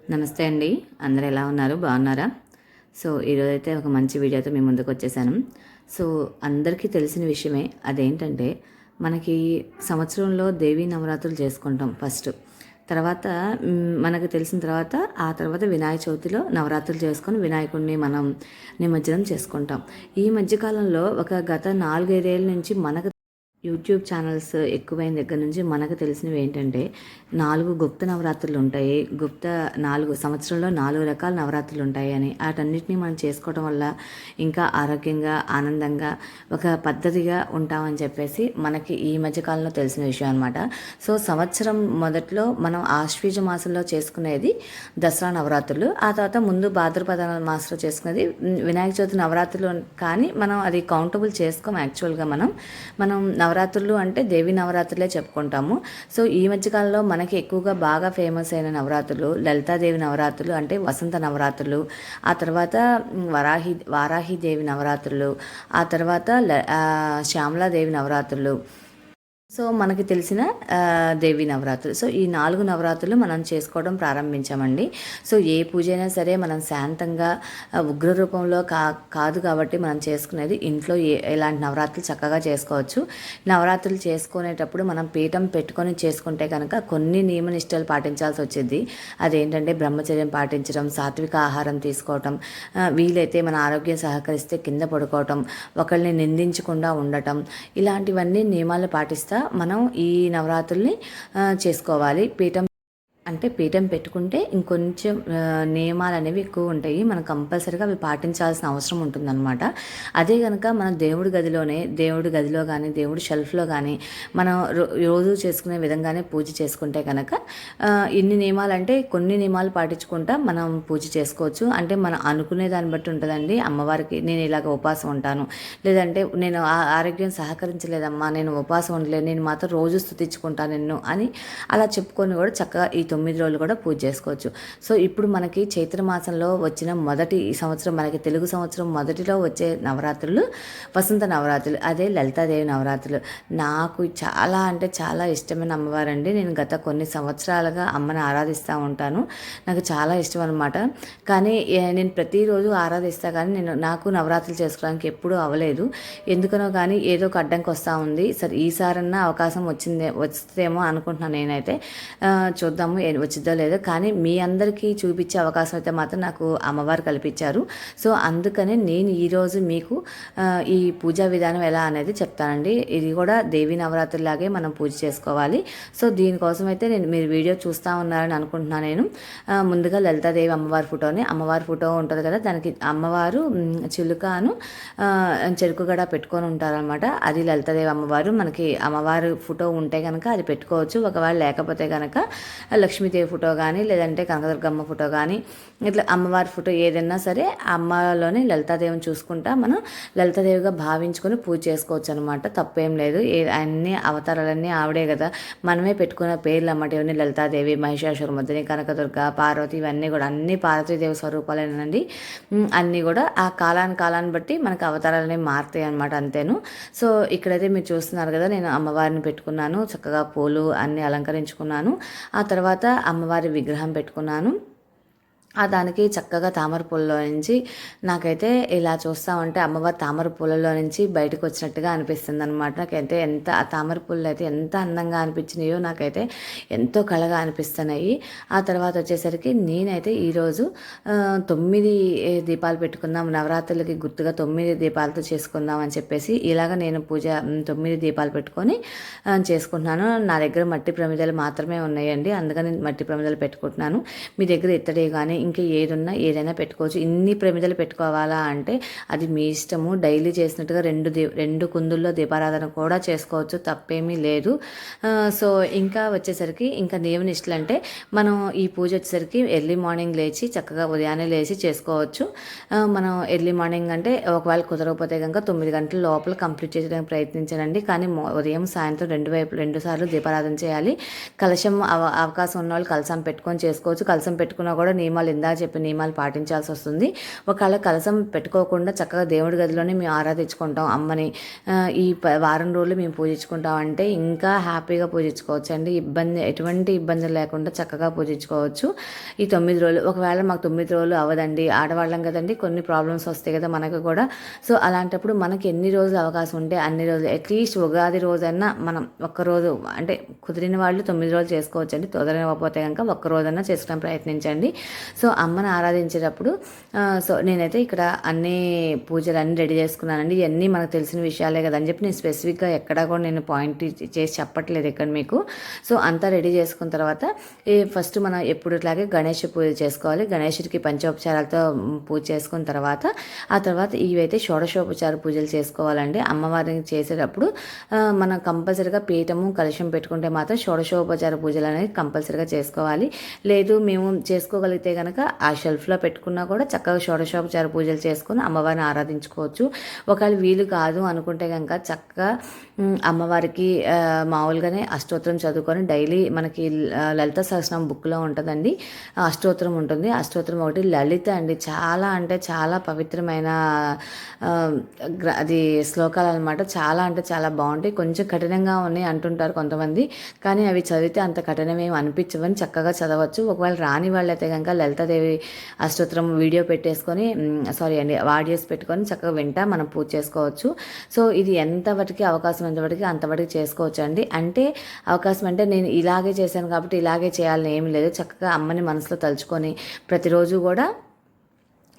నమస్తే అండి. అందరూ ఎలా ఉన్నారు? బాగున్నారా? సో, ఈరోజైతే ఒక మంచి వీడియోతో మీ ముందుకు వచ్చేసాను. సో, అందరికీ తెలిసిన విషయమే. అదేంటంటే, మనకి సంవత్సరంలో దేవీ నవరాత్రులు చేసుకుంటాం ఫస్ట్. తర్వాత మనకు తెలిసిన తర్వాత, ఆ తర్వాత వినాయక చవితిలో నవరాత్రులు చేసుకొని వినాయకుడిని మనం నిమజ్జనం చేసుకుంటాం. ఈ మధ్యకాలంలో గత 4, 5 ఏళ్ల నుంచి మనకు యూట్యూబ్ ఛానల్స్ ఎక్కువైన దగ్గర నుంచి మనకు తెలిసినవి ఏంటంటే 4 గుప్త నవరాత్రులు ఉంటాయి. 4 సంవత్సరంలో 4 రకాల నవరాత్రులు ఉంటాయి అని. వాటన్నిటిని మనం చేసుకోవడం వల్ల ఇంకా ఆరోగ్యంగా, ఆనందంగా, ఒక పద్ధతిగా ఉంటామని చెప్పేసి మనకి ఈ మధ్యకాలంలో తెలిసిన విషయం అనమాట. సో, సంవత్సరం మొదట్లో మనం ఆశ్వీజ మాసంలో చేసుకునేది దసరా నవరాత్రులు. ఆ తర్వాత ముందు భాద్రపద మాసంలో చేసుకునేది వినాయక చవితి నవరాత్రులు. కానీ మనం అది కౌంటబుల్ చేసుకోం. యాక్చువల్గా మనం నవరాత్రులు అంటే దేవి నవరాత్రులే చెప్పుకుంటాము. సో, ఈ మధ్యకాలంలో మనకి ఎక్కువగా బాగా ఫేమస్ అయిన నవరాత్రులు లలితాదేవి నవరాత్రులు, అంటే వసంత నవరాత్రులు. ఆ తర్వాత వారాహిదేవి నవరాత్రులు. ఆ తర్వాత శ్యామలాదేవి నవరాత్రులు. సో, మనకి తెలిసిన దేవి నవరాత్రులు. సో, ఈ 4 నవరాత్రులు మనం చేసుకోవడం ప్రారంభించామండి. సో, ఏ పూజ అయినా సరే మనం శాంతంగా ఉగ్ర రూపంలో కాదు కాబట్టి మనం చేసుకునేది ఇంట్లో ఎలాంటి నవరాత్రులు చక్కగా చేసుకోవచ్చు. నవరాత్రులు చేసుకునేటప్పుడు మనం పీఠం పెట్టుకొని చేసుకుంటే కనుక కొన్ని నియమనిష్టలు పాటించాల్సి వచ్చింది. అదేంటంటే బ్రహ్మచర్యం పాటించడం, సాత్విక ఆహారం తీసుకోవటం, వీలైతే మన ఆరోగ్యం సహకరిస్తే కింద పడుకోవటం, ఒకళ్ళని నిందించకుండా ఉండటం, ఇలాంటివన్నీ నియమాలు పాటిస్తా మనం ఈ నవరాత్రుల్ని చేసుకోవాలి. పీఠం పెట్టుకుంటే ఇంకొంచెం నియమాలు అనేవి ఎక్కువ ఉంటాయి. మనం కంపల్సరీగా అవి పాటించాల్సిన అవసరం ఉంటుందన్నమాట. అదే కనుక మన దేవుడి గదిలో కానీ దేవుడి షెల్ఫ్లో కానీ మనం రోజు చేసుకునే విధంగానే పూజ చేసుకుంటే కనుక ఇన్ని నియమాలు, అంటే కొన్ని నియమాలు పాటించుకుంటా మనం పూజ చేసుకోవచ్చు. అంటే మనం అనుకునే దాన్ని బట్టి ఉంటుందండి. అమ్మవారికి నేను ఇలాగ ఉపవాసం ఉంటాను, లేదంటే నేను ఆరోగ్యం సహకరించలేదమ్మా, నేను ఉపవాసం ఉండలేదు, నేను మాత్రం రోజు స్తుతించుకుంటాను నిన్ను అని అలా చెప్పుకొని కూడా చక్కగా ఈ 9 రోజులు కూడా పూజ చేసుకోవచ్చు. సో, ఇప్పుడు మనకి చైత్రమాసంలో వచ్చిన ఈ సంవత్సరం, మనకి తెలుగు సంవత్సరం మొదటిలో వచ్చే నవరాత్రులు వసంత నవరాత్రులు, అదే లలితాదేవి నవరాత్రులు. నాకు చాలా అంటే చాలా ఇష్టమైన అమ్మవారండి. నేను గత కొన్ని సంవత్సరాలుగా అమ్మని ఆరాధిస్తూ ఉంటాను. నాకు చాలా ఇష్టం అనమాట. కానీ నేను ప్రతిరోజు ఆరాధిస్తా, కానీ నాకు నవరాత్రులు చేసుకోవడానికి ఎప్పుడూ అవ్వలేదు. ఎందుకనో కానీ ఏదో ఒక అడ్డంకి వస్తూ ఉంది. సరే, ఈసారన్నా అవకాశం వస్తుందేమో అనుకుంటున్నాను నేనైతే. చూద్దాము వచ్చిద్దో లేదో. కానీ మీ అందరికీ చూపించే అవకాశం అయితే మాత్రం నాకు అమ్మవారు కల్పించారు. సో, అందుకనే నేను ఈరోజు మీకు ఈ పూజా విధానం ఎలా అనేది చెప్తానండి. ఇది కూడా దేవీ నవరాత్రిలాగే మనం పూజ చేసుకోవాలి. సో, దీనికోసం అయితే మీరు వీడియో చూస్తూ ఉన్నారని అనుకుంటున్నాను నేను. ముందుగా లలితాదేవి అమ్మవారి ఫోటో ఉంటుంది కదా, దానికి అమ్మవారు చిలుకను చెరుకు గడ పెట్టుకొని ఉంటారనమాట. అది లలితాదేవి అమ్మవారు. మనకి అమ్మవారి ఫోటో ఉంటే కనుక అది పెట్టుకోవచ్చు. ఒకవేళ లేకపోతే కనుక లక్ష్మీదేవి ఫోటో కానీ, లేదంటే కనకదుర్గమ్మ ఫోటో కానీ, ఇట్లా అమ్మవారి ఫోటో ఏదైనా సరే అమ్మలోనే లలితాదేవిని చూసుకుంటా మనం లలితాదేవిగా భావించుకొని పూజ చేసుకోవచ్చు అనమాట. తప్పేం లేదు. అన్ని అవతారాలన్నీ ఆవిడే కదా, మనమే పెట్టుకున్న పేర్లు అన్నమాట. ఇవన్నీ లలితాదేవి, మహిషాసురమర్దిని, కనకదుర్గ, పార్వతి, ఇవన్నీ కూడా అన్ని పార్వతీదేవి స్వరూపాలేనండి. అన్నీ కూడా ఆ కాలాన్ని బట్టి మనకు అవతారాలన్నీ మారుతాయి అనమాట. అంతేను. సో, ఇక్కడైతే మీరు చూస్తున్నారు కదా, నేను అమ్మవారిని పెట్టుకున్నాను. చక్కగా పూలు అన్నీ అలంకరించుకున్నాను. ఆ తర్వాత అమ్మవారి విగ్రహం పెట్టుకున్నాను. దానికి చక్కగా తామర పూలలో నుంచి నాకైతే ఇలా చూస్తూ ఉంటే అమ్మవారి తామర పూలలో నుంచి బయటకు వచ్చినట్టుగా అనిపిస్తుంది అనమాట. నాకైతే ఆ తామర పూలు అయితే ఎంత అందంగా అనిపించినాయో, నాకైతే ఎంతో కళగా అనిపిస్తున్నాయి. ఆ తర్వాత వచ్చేసరికి నేనైతే ఈరోజు 9 దీపాలు పెట్టుకుందాం, నవరాత్రులకి గుర్తుగా 9 దీపాలతో చేసుకుందాం అని చెప్పేసి ఇలాగ నేను పూజ 9 దీపాలు పెట్టుకొని చేసుకుంటున్నాను. నా దగ్గర మట్టి ప్రమిదలు మాత్రమే ఉన్నాయండి, అందుకని మట్టి ప్రమిదలు పెట్టుకుంటున్నాను. మీ దగ్గర ఇత్తడి కానీ ఇంకా ఏదైనా పెట్టుకోవచ్చు. ఇన్ని ప్రమిదలు పెట్టుకోవాలా అంటే అది మీ ఇష్టము. డైలీ చేసినట్టుగా 2 కుందుల్లో దీపారాధన కూడా చేసుకోవచ్చు, తప్పేమీ లేదు. సో, ఇంకా వచ్చేసరికి ఇంకా దేవుని ఇష్టలు అంటే మనం ఈ పూజ వచ్చేసరికి ఎర్లీ మార్నింగ్ లేచి చక్కగా ఉదయాన్నే లేచి చేసుకోవచ్చు. మనం ఎర్లీ మార్నింగ్ అంటే ఒకవేళ కుదరకపోతే కనుక 9 గంటల లోపల కంప్లీట్ చేయడానికి ప్రయత్నించండి. కానీ ఉదయం సాయంత్రం 2 సార్లు దీపారాధన చేయాలి. కలశం అవకాశం ఉన్న వాళ్ళు కలశం పెట్టుకొని చేసుకోవచ్చు. కలశం పెట్టుకున్నా కూడా నియమాలు ఇందా చెప్పిన నియమాలు పాటించాల్సి వస్తుంది. ఒకవేళ కలసం పెట్టుకోకుండా చక్కగా దేవుడి గదిలోనే మేము ఆరాధించుకుంటాం అమ్మని, ఈ వారం రోజులు మేము పూజించుకుంటాం అంటే ఇంకా హ్యాపీగా పూజించుకోవచ్చు అండి. ఎటువంటి ఇబ్బందులు లేకుండా చక్కగా పూజించుకోవచ్చు ఈ 9 రోజులు. ఒకవేళ మాకు 9 రోజులు అవ్వదండి, ఆడవాళ్ళం కదండి, కొన్ని ప్రాబ్లమ్స్ వస్తాయి కదా మనకు కూడా. సో అలాంటప్పుడు మనకి ఎన్ని రోజులు అవకాశం ఉంటే అన్ని రోజులు, అట్లీస్ట్ ఉగాది రోజన్నా మనం ఒక్కరోజు, అంటే కుదిరిన వాళ్ళు 9 రోజులు చేసుకోవచ్చు అండి, కుదరకపోతే కనుక ఒక్కరోజన్నా చేసుకోవడం ప్రయత్నించండి. సో అమ్మని ఆరాధించేటప్పుడు సో నేనైతే ఇక్కడ అన్ని పూజలు అన్నీ రెడీ చేసుకున్నానండి. ఇవన్నీ మనకు తెలిసిన విషయాలే కదని చెప్పి నేను స్పెసిఫిక్గా ఎక్కడా కూడా నేను పాయింట్ చేసి చెప్పట్లేదు ఇక్కడ మీకు. సో అంతా రెడీ చేసుకున్న తర్వాత ఫస్ట్ మనం ఎప్పుడులాగే గణేష్ పూజ చేసుకోవాలి. గణేషుడికి పంచోపచారాలతో పూజ చేసుకున్న తర్వాత ఆ తర్వాత ఇవైతే షోడశోపచార పూజలు చేసుకోవాలండి. అమ్మవారిని చేసేటప్పుడు మనం కంపల్సరీగా పీఠము కలశం పెట్టుకుంటే మాత్రం షోడశోపచార పూజలు అనేది కంపల్సరీగా చేసుకోవాలి. లేదు మేము చేసుకోగలిగితే కనుక ఆ షెల్ఫ్లో పెట్టుకున్నా కూడా చక్కగా షోడశోపచార పూజలు చేసుకుని అమ్మవారిని ఆరాధించుకోవచ్చు. ఒకవేళ వీలు కాదు అనుకుంటే కనుక చక్కగా అమ్మవారికి మామూలుగానే అష్టోత్తరం చదువుకొని డైలీ మనకి లలిత సహస్రనామం బుక్లో ఉంటుందండి, అష్టోత్తరం ఉంటుంది. అష్టోత్తరం ఒకటి లలిత అండి, చాలా అంటే చాలా పవిత్రమైన అది శ్లోకాలు అనమాట. చాలా అంటే చాలా బాగుంటాయి. కొంచెం కఠినంగా ఉన్నాయి అంటుంటారు కొంతమంది, కానీ అవి చదివితే అంత కఠినమేమి అనిపించవని చక్కగా చదవచ్చు. ఒకవేళ రాని వాళ్ళైతే కనుక లలితాదేవి అష్టోత్తరం వీడియో పెట్టేసుకొని ఆడియోస్ పెట్టుకొని చక్కగా వింటా మనం పూజ చేసుకోవచ్చు. సో ఇది ఎంతవరకు అవకాశం ఎంతవరకు అంతవరకు చేసుకోవచ్చు అండి. అంటే అవకాశం అంటే నేను ఇలాగే చేశాను కాబట్టి ఇలాగే చేయాలని ఏమి లేదు. చక్కగా అమ్మని మనసులో తలుచుకొని ప్రతిరోజు కూడా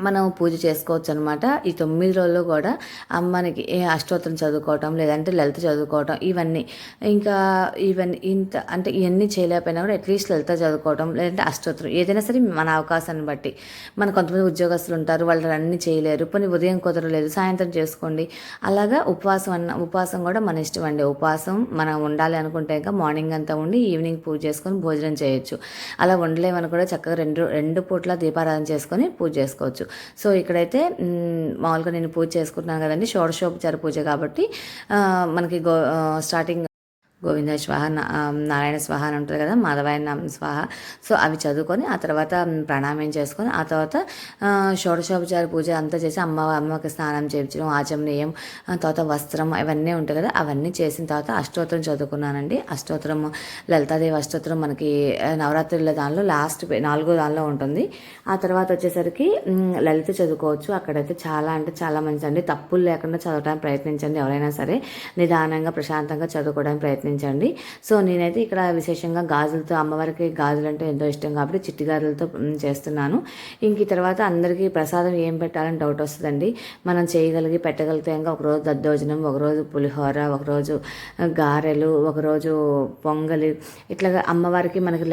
మనం పూజ చేసుకోవచ్చు అనమాట. ఈ 9 రోజుల్లో కూడా అమ్మనికి అష్టోత్తరం చదువుకోవటం, లేదంటే లలిత చదువుకోవటం, ఇవన్నీ ఇంత అంటే ఇవన్నీ చేయలేకపోయినా కూడా అట్లీస్ట్ లలిత చదువుకోవటం, లేదంటే అష్టోత్తరం, ఏదైనా సరే మన అవకాశాన్ని బట్టి. మన కొంతమంది ఉద్యోగస్తులు ఉంటారు, వాళ్ళు అన్నీ చేయలేరు, పోనీ ఉదయం కుదరలేదు సాయంత్రం చేసుకోండి. అలాగా ఉపవాసం కూడా మన ఇష్టం అండి. ఉపవాసం మనం ఉండాలి అనుకుంటే ఇంకా మార్నింగ్ అంతా ఉండి ఈవినింగ్ పూజ చేసుకొని భోజనం చేయొచ్చు. అలా ఉండలేమని కూడా చక్కగా రెండు పూట్ల దీపారాధన చేసుకొని పూజ చేసుకోవచ్చు. సో ఇక్కడైతే మామూలుగా నేను పూజ చేసుకుంటున్నాను కదండి, షోడశోపచార పూజ కాబట్టి మనకి స్టార్టింగ్ గోవింద స్వాహ, నారాయణ స్వాహ అని ఉంటుంది కదా, మాధవాయ స్వాహ. సో అవి చదువుకొని ఆ తర్వాత ప్రణామం చేసుకొని ఆ తర్వాత షోడశోపచార పూజ అంతా చేసి అమ్మకి స్నానం చేయించడం, ఆచమనీయం, తర్వాత వస్త్రం ఇవన్నీ ఉంటాయి కదా, అవన్నీ చేసిన తర్వాత అష్టోత్తరం చదువుకున్నానండి. అష్టోత్తరం లలితాదేవి అష్టోత్తరం మనకి నవరాత్రుల దానిలో లాస్ట్ 4వ దానిలో ఉంటుంది. ఆ తర్వాత వచ్చేసరికి లలిత చదువుకోవచ్చు. అక్కడైతే చాలా అంటే చాలా మంచిదండి. తప్పులు లేకుండా చదవడానికి ప్రయత్నించండి. ఎవరైనా సరే నిదానంగా ప్రశాంతంగా చదువుకోవడానికి ప్రయత్నించండి. సో నేనైతే ఇక్కడ విశేషంగా గాజులతో, అమ్మవారికి గాజులు అంటే ఎంతో ఇష్టం కాబట్టి చిట్టి గాజులతో చేస్తున్నాను. ఇంక తర్వాత అందరికీ ప్రసాదం ఏం పెట్టాలని డౌట్ వస్తుందండి. మనం పెట్టగలిగితే ఇంకా ఒకరోజు దద్దోజనం, ఒకరోజు పులిహోర, ఒకరోజు గారెలు, ఒకరోజు పొంగలి, ఇట్లాగా అమ్మవారికి మనకి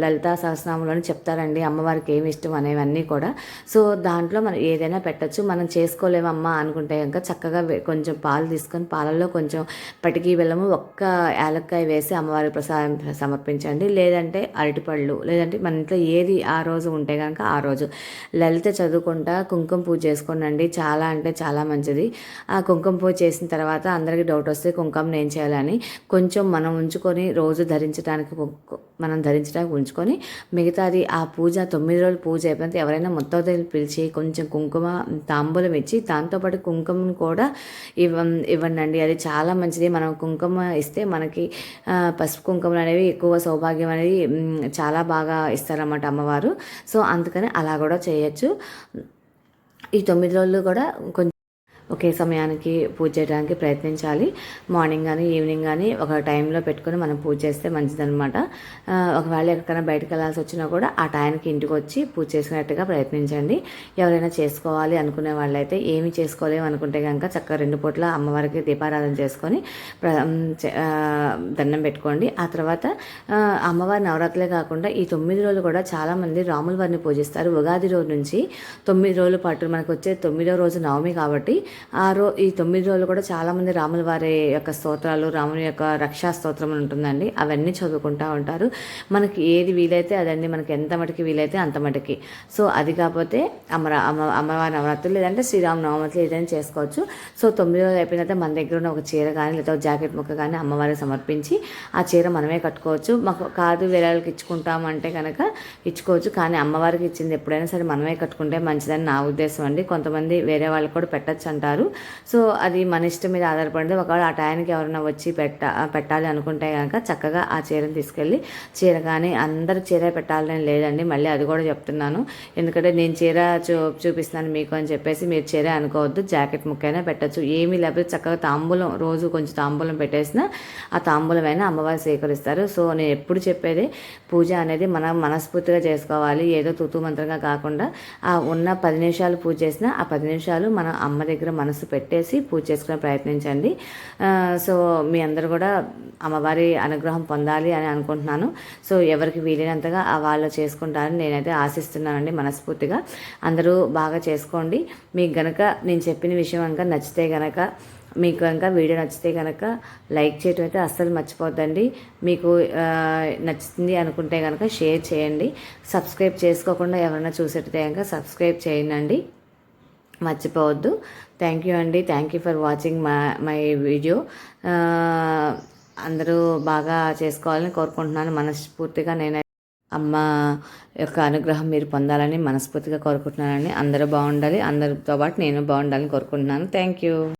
లలితా సహస్రనామంలోనే చెప్తారండి అమ్మవారికి ఏమి ఇష్టం అనేవన్నీ కూడా. సో దాంట్లో మనం ఏదైనా పెట్టచ్చు. మనం చేసుకోలేమమ్మా అనుకుంటే కనుక చక్కగా కొంచెం పాలు తీసుకొని పాలల్లో కొంచెం పటికి బెల్లము, ఒక్క యాలక్కాయ వేసి అమ్మవారికి ప్రసాదం సమర్పించండి. లేదంటే అరటిపళ్ళు, లేదంటే మన ఇంట్లో ఏది ఆ రోజు ఉంటే కనుక ఆ రోజు లలిత చదువుకుంటా కుంకుమ పూజ చేసుకోండి. చాలా అంటే చాలా మంచిది. ఆ కుంకుమ పూజ చేసిన తర్వాత అందరికీ డౌట్ వస్తే కుంకుమను ఏం చేయాలని కొంచెం మనం ఉంచుకొని రోజు ధరించడానికి ఉంచుకొని మిగతాది ఆ పూజ 9 రోజులు పూజ అయిపోయినంత ఎవరైనా మొత్తం పిలిచి కొంచెం కుంకుమ తాంబూలం ఇచ్చి దాంతోపాటు కుంకుమను కూడా ఇవ్వండి. అది చాలా మంచిది. మనం కుంకుమ ఇస్తే మనకి పసుపు కుంకుమలు అనేవి ఎక్కువ సౌభాగ్యం అనేది చాలా బాగా ఇస్తారన్నమాట అమ్మవారు. సో అందుకని అలా కూడా చేయొచ్చు. ఈ 9 రోజులు కూడా కొంచెం ఒకే సమయానికి పూజ చేయడానికి ప్రయత్నించాలి. మార్నింగ్ కానీ ఈవినింగ్ కానీ ఒక టైంలో పెట్టుకొని మనం పూజ చేస్తే మంచిదన్నమాట. ఒకవేళ ఎక్కడికైనా బయటకు వెళ్ళాల్సి వచ్చినా కూడా ఆ టైంకి ఇంటికి వచ్చి పూజ చేసుకున్నట్టుగా ప్రయత్నించండి. ఎవరైనా చేసుకోవాలి అనుకునే వాళ్ళైతే ఏమి చేసుకోలేము అనుకుంటే కనుక చక్కగా 2 పూట్ల అమ్మవారికి దీపారాధన చేసుకొని దండం పెట్టుకోండి. ఆ తర్వాత అమ్మవారి నవరాత్రులే కాకుండా ఈ 9 రోజులు కూడా చాలామంది రాముల వారిని పూజిస్తారు. ఉగాది రోజు నుంచి 9 రోజుల పాటు మనకు వచ్చే 9వ రోజు నవమి కాబట్టి ఈ 9 రోజులు కూడా చాలామంది రాముల వారి యొక్క స్తోత్రాలు, రాముని యొక్క రక్షా స్తోత్రం అని ఉంటుందండి, అవన్నీ చదువుకుంటూ ఉంటారు. మనకి ఏది వీలైతే అదండి, మనకి ఎంత మటుకి వీలైతే అంత మటుకి. సో అది కాకపోతే అమ్మవారి నవరాత్రులు లేదంటే శ్రీరామ నవరాత్రులు ఏదైనా చేసుకోవచ్చు. సో 9 రోజులు అయిపోయిన తర్వాత మన దగ్గర ఉన్న ఒక చీర కానీ లేదా ఒక జాకెట్ ముక్క కానీ అమ్మవారికి సమర్పించి ఆ చీర మనమే కట్టుకోవచ్చు. మాకు కాదు వేరే వాళ్ళకి ఇచ్చుకుంటామంటే కనుక ఇచ్చుకోవచ్చు, కానీ అమ్మవారికి ఇచ్చింది ఎప్పుడైనా సరే మనమే కట్టుకుంటే మంచిదని నా ఉద్దేశం అండి. కొంతమంది వేరే వాళ్ళకి కూడా పెట్టచ్చు అంటారు. సో అది మన ఇష్టం మీద ఆధారపడింది. ఒకవేళ ఆ టైంకి ఎవరైనా వచ్చి పెట్టాలి అనుకుంటే కనుక చక్కగా ఆ చీరను తీసుకెళ్ళి చీర కానీ అందరు చీర పెట్టాలని లేదండి, మళ్ళీ అది కూడా చెప్తున్నాను. ఎందుకంటే నేను చీర చూపిస్తున్నాను మీకు అని చెప్పేసి మీరు చీర అనుకోవద్దు, జాకెట్ ముక్కైనా పెట్టచ్చు. ఏమీ లేకపోతే చక్కగా తాంబూలం, రోజు కొంచెం తాంబూలం పెట్టేసిన ఆ తాంబూలమైనా అమ్మవారు స్వీకరిస్తారు. సో నేను ఎప్పుడు చెప్పేది పూజ అనేది మనం మనస్ఫూర్తిగా చేసుకోవాలి, ఏదో తుతు మంత్రంగా కాకుండా. ఆ ఉన్న 10 నిమిషాలు పూజ చేసినా ఆ 10 నిమిషాలు మన అమ్మ దగ్గర మనసు పెట్టేసి పూజ చేసుకునే ప్రయత్నించండి. సో మీ అందరూ కూడా అమ్మవారి అనుగ్రహం పొందాలి అని అనుకుంటున్నాను. సో ఎవరికి వీలైనంతగా వాళ్ళు చేసుకుంటారని నేనైతే ఆశిస్తున్నానండి మనస్ఫూర్తిగా. అందరూ బాగా చేసుకోండి. మీకు గనక నేను చెప్పిన విషయం కనుక నచ్చితే గనక, మీకు కనుక వీడియో నచ్చితే కనుక లైక్ చేయడం అయితే అస్సలు మర్చిపోద్దండి. మీకు నచ్చుతుంది అనుకుంటే కనుక షేర్ చేయండి. సబ్స్క్రైబ్ చేసుకోకుండా ఎవరైనా చూసేటైతే కనుక సబ్స్క్రైబ్ చేయండి, మర్చిపోవద్దు. థ్యాంక్ యూ అండి. Thank you for watching my video. అందరూ బాగా చేసుకోవాలని కోరుకుంటున్నాను మనస్ఫూర్తిగా. నేను అమ్మ యొక్క అనుగ్రహం మీరు పొందాలని మనస్ఫూర్తిగా కోరుకుంటున్నానని. అందరూ బాగుండాలి, అందరితో పాటు నేను బాగుండాలని కోరుకుంటున్నాను. Thank you.